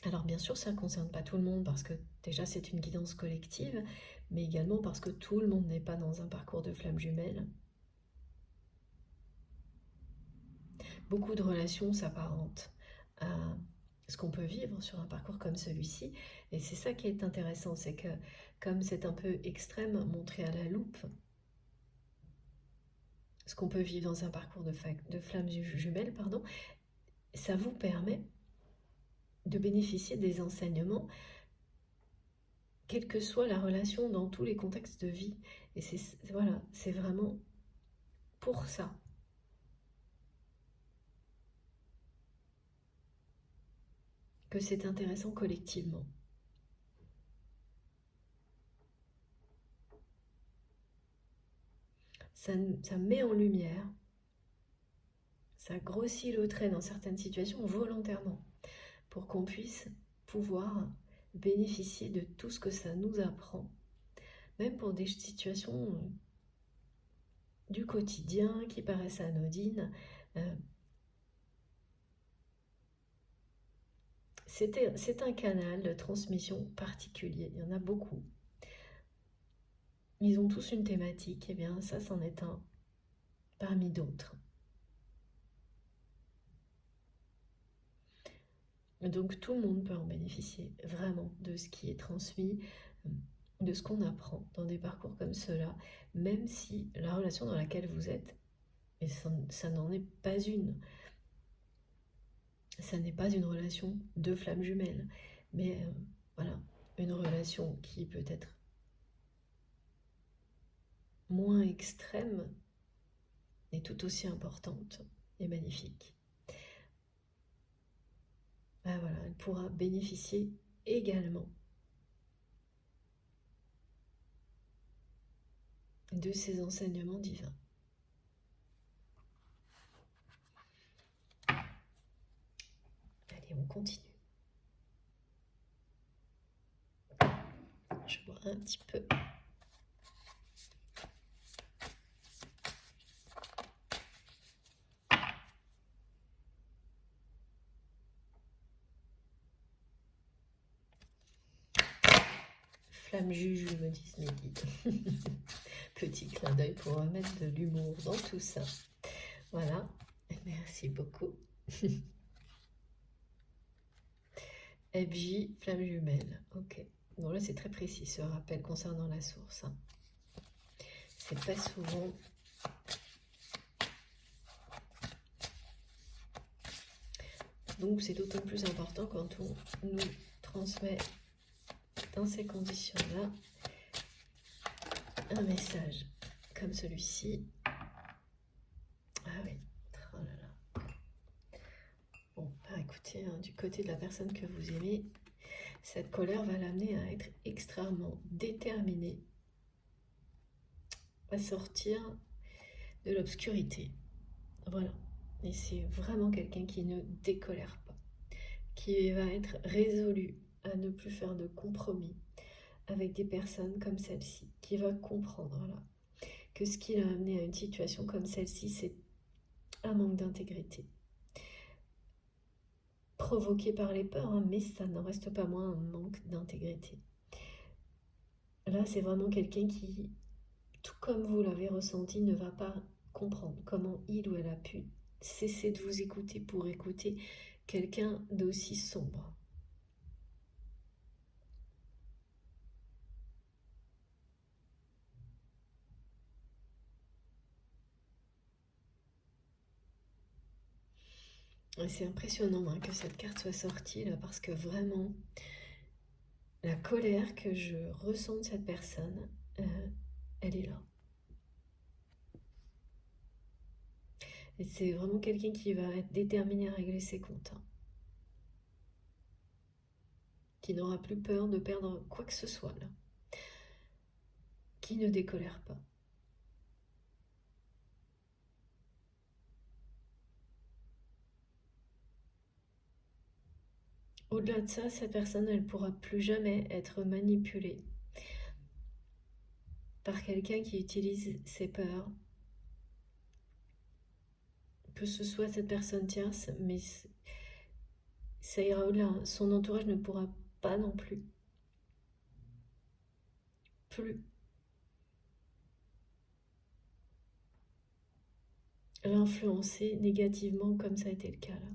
Alors bien sûr, ça ne concerne pas tout le monde parce que déjà c'est une guidance collective, mais également parce que tout le monde n'est pas dans un parcours de flamme jumelle. Beaucoup de relations s'apparentent à ce qu'on peut vivre sur un parcours comme celui-ci, et c'est ça qui est intéressant, c'est que comme c'est un peu extrême, montré à la loupe, ce qu'on peut vivre dans un parcours de flamme jumelle, ça vous permet de bénéficier des enseignements, quelle que soit la relation dans tous les contextes de vie. Et voilà, c'est vraiment pour ça. Que c'est intéressant collectivement. Ça met en lumière, ça grossit le trait dans certaines situations volontairement, pour qu'on puisse pouvoir bénéficier de tout ce que ça nous apprend, même pour des situations du quotidien qui paraissent anodines. C'est un canal de transmission particulier, il y en a beaucoup. Ils ont tous une thématique, et bien ça c'en est un parmi d'autres. Donc tout le monde peut en bénéficier vraiment de ce qui est transmis, de ce qu'on apprend dans des parcours comme cela, même si la relation dans laquelle vous êtes, et ça n'en est pas une, ça n'est pas une relation de flamme jumelle, mais voilà, une relation qui peut être moins extrême, mais tout aussi importante et magnifique. Ben voilà, elle pourra bénéficier également de ces enseignements divins. Allez, on continue. Je bois un petit peu. Flamme Juju, me disent mes guides. Petit clin d'œil pour remettre de l'humour dans tout ça. Voilà, merci beaucoup. FJ, flamme jumelle. Ok. Bon, là, c'est très précis ce rappel concernant la source. Hein. C'est pas souvent. Donc, c'est d'autant plus important quand on nous transmet dans ces conditions-là un message comme celui-ci. Ah oui. Oh là là. Bon, bah écoutez, hein, du côté de la personne que vous aimez, cette colère va l'amener à être extrêmement déterminée à sortir de l'obscurité. Voilà. Et c'est vraiment quelqu'un qui ne décolère pas, qui va être résolu à ne plus faire de compromis avec des personnes comme celle-ci, qui va comprendre là, que ce qui l'a amené à une situation comme celle-ci, c'est un manque d'intégrité. Provoqué par les peurs, hein, mais ça n'en reste pas moins un manque d'intégrité. Là, c'est vraiment quelqu'un qui, tout comme vous l'avez ressenti, ne va pas comprendre comment il ou elle a pu cesser de vous écouter pour écouter quelqu'un d'aussi sombre. C'est impressionnant hein, que cette carte soit sortie là, parce que vraiment, la colère que je ressens de cette personne, elle est là. Et c'est vraiment quelqu'un qui va être déterminé à régler ses comptes. Hein. Qui n'aura plus peur de perdre quoi que ce soit là. Qui ne décolère pas. Au-delà de ça, cette personne, elle ne pourra plus jamais être manipulée par quelqu'un qui utilise ses peurs. Que ce soit cette personne tierce, mais ça ira au-delà. Son entourage ne pourra pas non plus. Plus. L'influencer négativement comme ça a été le cas là.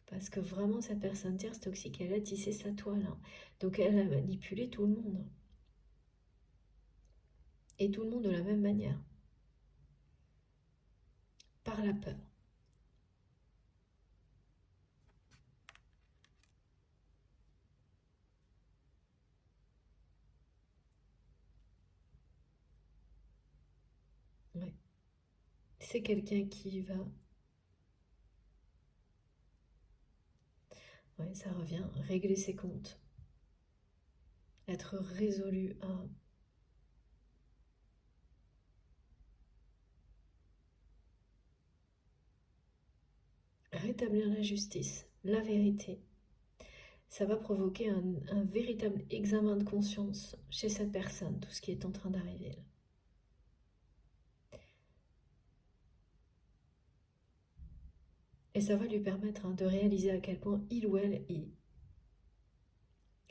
Parce que vraiment, cette personne tierce toxique, elle a tissé sa toile. Hein. Donc elle a manipulé tout le monde. Et tout le monde de la même manière. Par la peur. Ouais. C'est quelqu'un qui va... Ouais, ça revient. Régler ses comptes. Être résolu à... rétablir la justice, la vérité. Ça va provoquer un véritable examen de conscience chez cette personne, tout ce qui est en train d'arriver là. Et ça va lui permettre de réaliser à quel point il ou elle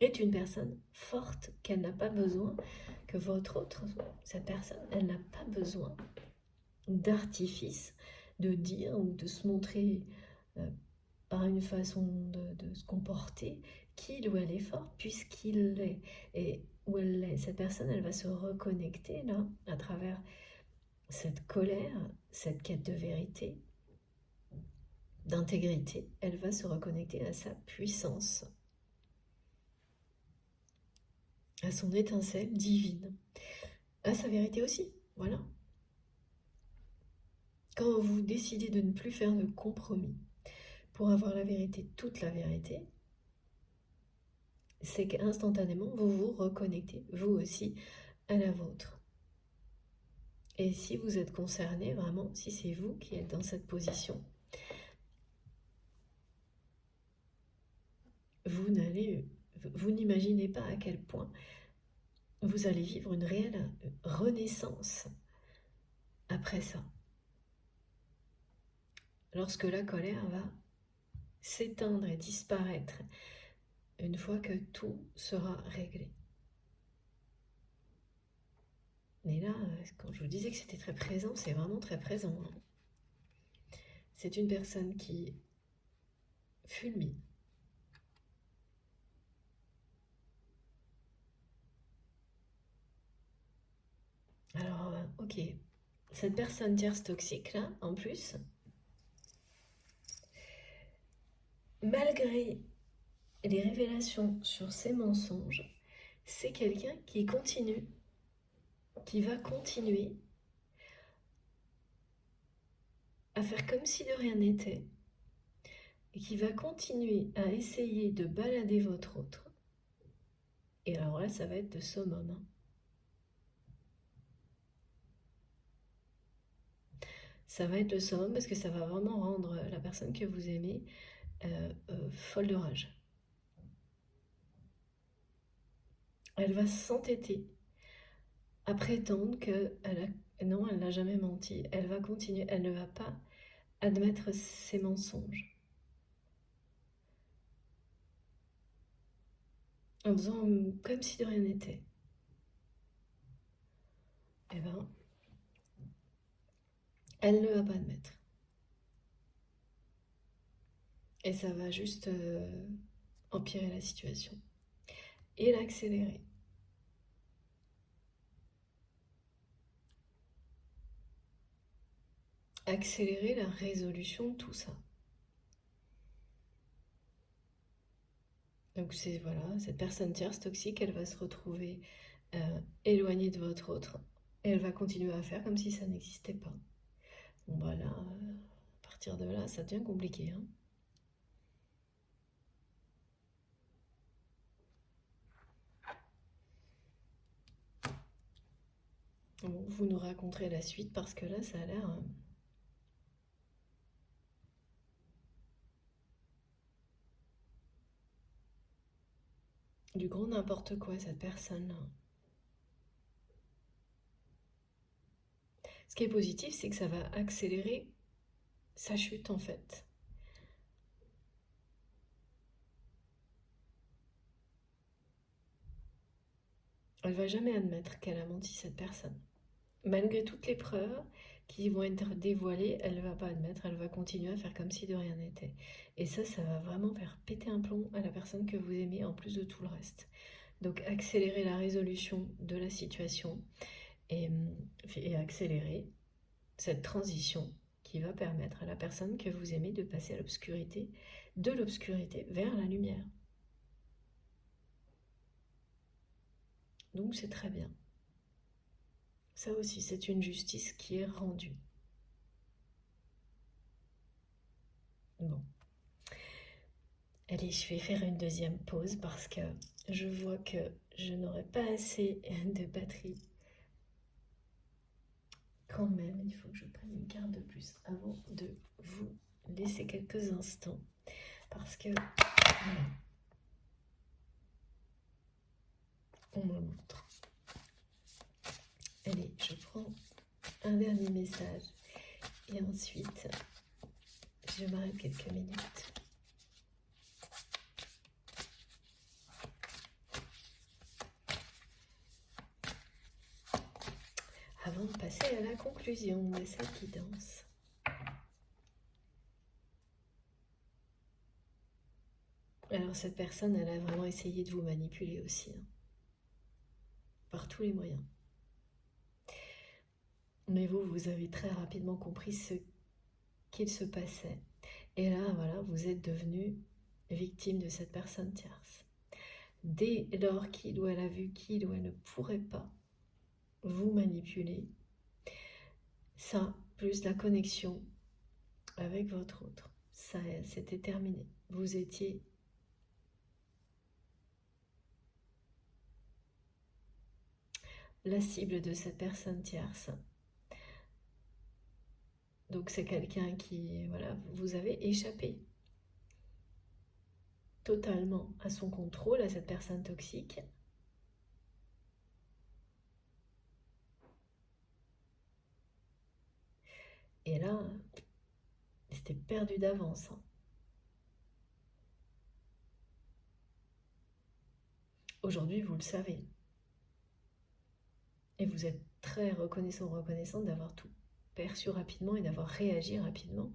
est une personne forte, qu'elle n'a pas besoin, que votre autre, cette personne, elle n'a pas besoin d'artifice, de dire ou de se montrer par une façon de se comporter, qu'il ou elle est fort, puisqu'il l'est. Et où elle l'est, cette personne, elle va se reconnecter là, à travers cette colère, cette quête de vérité, d'intégrité, elle va se reconnecter à sa puissance, à son étincelle divine, à sa vérité aussi, voilà. Quand vous décidez de ne plus faire de compromis pour avoir la vérité, toute la vérité, c'est qu'instantanément, vous vous reconnectez, vous aussi, à la vôtre. Et si vous êtes concerné, vraiment, si c'est vous qui êtes dans cette position, vous n'imaginez pas à quel point vous allez vivre une réelle renaissance après ça. Lorsque la colère va s'éteindre et disparaître une fois que tout sera réglé. Mais là, quand je vous disais que c'était très présent, c'est vraiment très présent. Hein. C'est une personne qui fulmine. Alors, ok. Cette personne tierce toxique, là, en plus, malgré les révélations sur ses mensonges, c'est quelqu'un qui continue, qui va continuer à faire comme si de rien n'était, et qui va continuer à essayer de balader votre autre. Et alors là, ça va être de summum. Hein. Ça va être le summum parce que ça va vraiment rendre la personne que vous aimez folle de rage. Elle va s'entêter à prétendre que non, elle n'a jamais menti. Elle va continuer, elle ne va pas admettre ses mensonges. En faisant comme si de rien n'était. Eh ben, elle ne va pas admettre. Et ça va juste empirer la situation. Et l'accélérer. Accélérer la résolution de tout ça. Donc c'est voilà, cette personne tierce toxique, elle va se retrouver éloignée de votre autre. Et elle va continuer à faire comme si ça n'existait pas. Bon bah là, à partir de là, ça devient compliqué. Hein. Bon, vous nous raconterez la suite parce que là, ça a l'air du gros n'importe quoi, cette personne-là. Ce qui est positif, c'est que ça va accélérer sa chute en fait. Elle va jamais admettre qu'elle a menti, cette personne. Malgré toutes les preuves qui vont être dévoilées, elle ne va pas admettre, elle va continuer à faire comme si de rien n'était. Et ça va vraiment faire péter un plomb à la personne que vous aimez en plus de tout le reste. Donc accélérer la résolution de la situation et accélérer cette transition qui va permettre à la personne que vous aimez de passer à l'obscurité, de l'obscurité vers la lumière. Donc c'est très bien. Ça aussi, c'est une justice qui est rendue. Bon. Allez, je vais faire une deuxième pause parce que je vois que je n'aurai pas assez de batterie. Quand même, il faut que je prenne une carte de plus avant de vous laisser quelques instants. Parce que, voilà, on me montre. Allez, je prends un dernier message et ensuite, je m'arrête quelques minutes. Avant de passer à la conclusion de cette guidance. Alors cette personne, elle a vraiment essayé de vous manipuler aussi, hein, par tous les moyens. Mais vous avez très rapidement compris ce qu'il se passait. Et là, voilà, vous êtes devenu victime de cette personne tierce. Dès lors qu'il ou elle a vu qu'il ou elle ne pourrait pas vous manipuler, ça, plus la connexion avec votre autre, ça, c'était terminé. Vous étiez la cible de cette personne tierce. Donc c'est quelqu'un qui, voilà, vous avez échappé totalement à son contrôle, à cette personne toxique. Et là, c'était perdu d'avance. Hein. aujourd'hui, vous le savez. Et vous êtes très reconnaissante d'avoir tout perçu rapidement et d'avoir réagi rapidement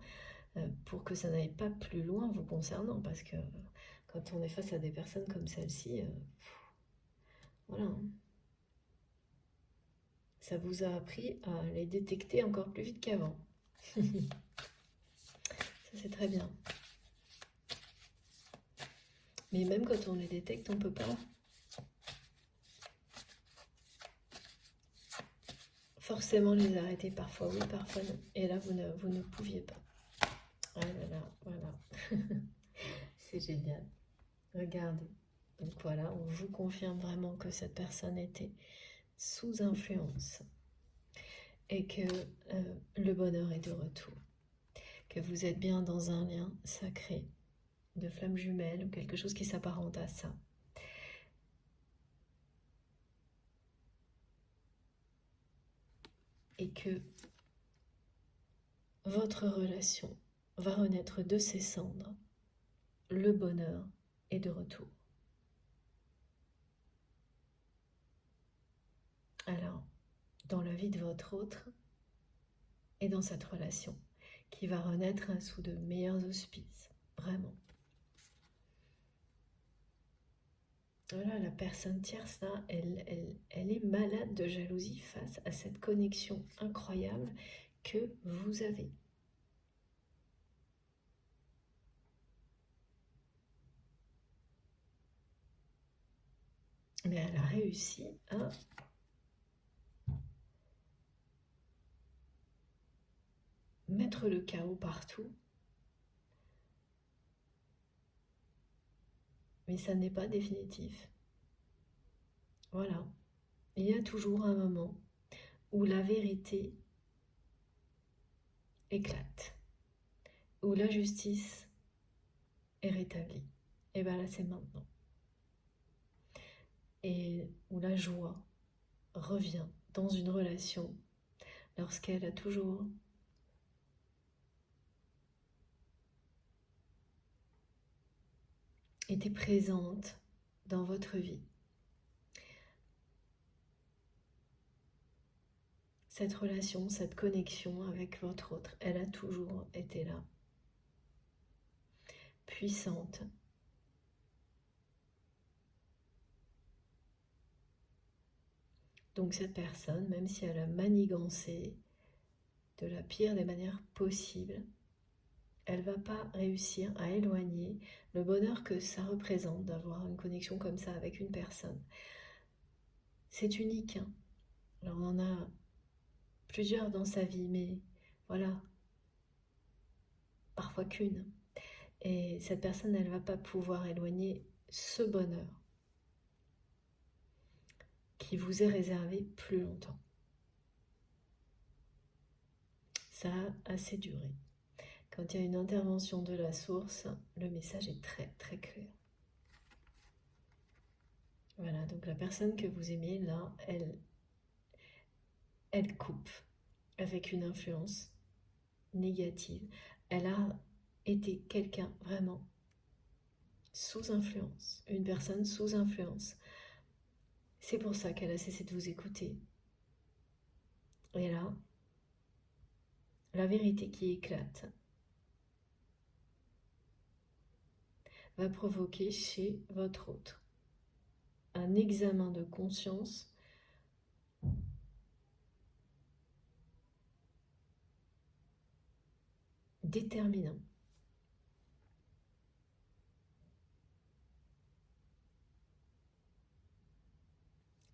pour que ça n'aille pas plus loin vous concernant. Parce que quand on est face à des personnes comme celle-ci, voilà. Hein. Ça vous a appris à les détecter encore plus vite qu'avant. Ça, c'est très bien. Mais même quand on les détecte, on ne peut pas forcément les arrêter. Parfois oui, parfois non. Et là, vous ne pouviez pas. Ah là là, voilà. C'est génial. Regardez. Donc voilà, on vous confirme vraiment que cette personne était sous influence et que le bonheur est de retour. Que vous êtes bien dans un lien sacré de flamme jumelle ou quelque chose qui s'apparente à ça. Et que votre relation va renaître de ses cendres. Le bonheur est de retour. Alors, dans la vie de votre autre et dans cette relation qui va renaître sous de meilleurs auspices, vraiment. Voilà, la personne tierce, là, elle est malade de jalousie face à cette connexion incroyable que vous avez. Mais elle a réussi à mettre le chaos partout. Mais ça n'est pas définitif. Voilà. Il y a toujours un moment où la vérité éclate, où la justice est rétablie. Et bien là, c'est maintenant. Et où la joie revient dans une relation lorsqu'elle a toujours été présente dans votre vie. Cette relation, cette connexion avec votre autre, elle a toujours été là. Puissante. Donc cette personne, même si elle a manigancé de la pire des manières possibles, elle ne va pas réussir à éloigner le bonheur que ça représente d'avoir une connexion comme ça avec une personne. C'est unique. Hein. Alors on en a plusieurs dans sa vie, mais voilà, parfois qu'une. Et cette personne, elle ne va pas pouvoir éloigner ce bonheur qui vous est réservé plus longtemps. Ça a assez duré. Quand il y a une intervention de la source, le message est très très clair. Voilà, donc la personne que vous aimez, là, elle coupe avec une influence négative. Elle a été quelqu'un vraiment sous influence, une personne sous influence. C'est pour ça qu'elle a cessé de vous écouter. Et là, la vérité qui éclate va provoquer chez votre autre un examen de conscience déterminant.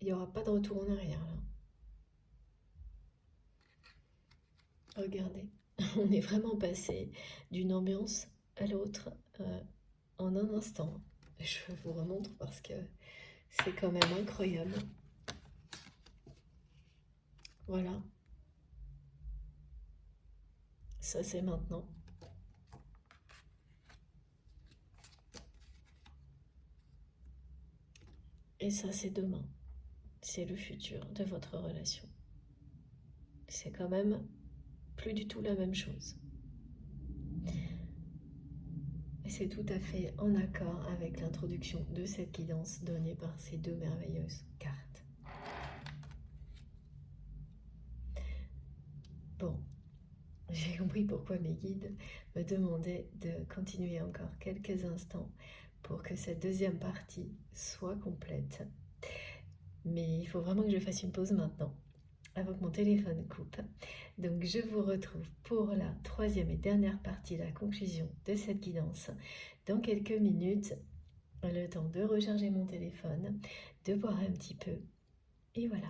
Il n'y aura pas de retour en arrière là. Regardez, on est vraiment passé d'une ambiance à l'autre en un instant. Je vous remontre parce que c'est quand même incroyable. Voilà. Ça, c'est maintenant. Et ça, c'est demain. C'est le futur de votre relation. C'est quand même plus du tout la même chose. c'est tout à fait en accord avec l'introduction de cette guidance donnée par ces deux merveilleuses cartes. Bon, j'ai compris pourquoi mes guides me demandaient de continuer encore quelques instants pour que cette deuxième partie soit complète. Mais il faut vraiment que je fasse une pause maintenant, avant que mon téléphone coupe. Donc je vous retrouve pour la troisième et dernière partie, la conclusion de cette guidance, dans quelques minutes, le temps de recharger mon téléphone, de boire un petit peu, et voilà.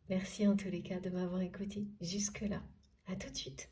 Merci en tous les cas de m'avoir écouté jusque-là. À tout de suite.